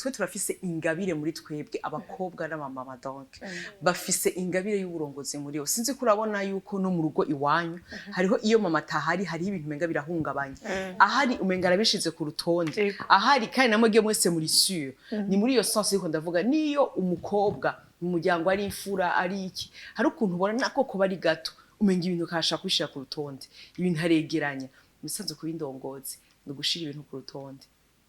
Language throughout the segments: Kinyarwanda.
twe turafise ingabire muri twebwe abakobwa n'abamama donc bafise ingabire y'uburongozi muri yo. Sinzi kurabona yuko no mu rugo iwanyu hariho iyo mama tahari hariho ibintu umenga birahungabanya, ahari umenga arabishize ku rutonde, ahari kandi namwe mwese muri sûr. Ni muri iyo sens yuko ndavuga niyo umukobwa mu muryango ari imfura ari iki, hari ukuntu ubona nako ko bari gato umenga ibintu kasha kwishira ku rutonde, ibintu haregeranya. Misanze ku bindongozi no gushira ibintu ku rutonde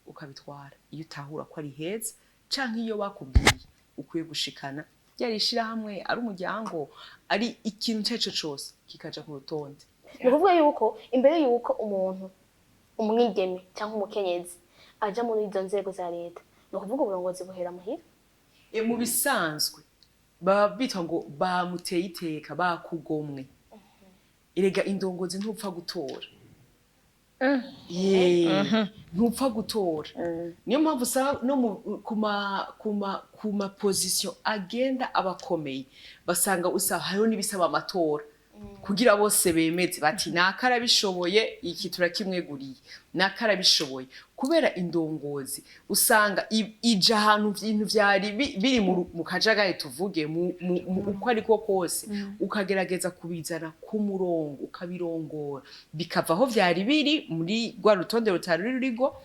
ukabitwara iyo utahura ko ari heza canke iyo bakubwiye ukwiye gushikana yarishira hamwe ari umuryango ari ikintu cyaco cyose kikaja ku rutonde. Ni kuvuga yuko imbere yuko umuntu umwigeme cyangwa umukenyezi aja muri izo nzego za leta, no kuvuga uburongozi buhera muhira. Mu bisanzwe baba bitwa ngo bamuteye iteka bakugomwe. Erega indongozi ntupfa gutora. Ntupfa gutora. Niyo mpamvu usanga no kuma position agenda abakomeye basanga hariho n'ibisaba amatora kugira bose bemeze bati nakarabishoboye iki turakimweguriye nakarabishoboye. Kubera indongozi usanga ija ahantu ibintu vyari biri mu kajagari tuvuge uko ariko kose ukagerageza kubizana ku murongo ukabirongora bikava aho vyari biri muri rwa rutonde rutari rurigo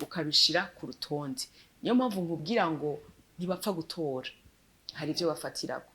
ukabishira ku rutonde. Niyo mpamvu nkubwira ngo ntibapfa gutora, hari ivyo bafatirako.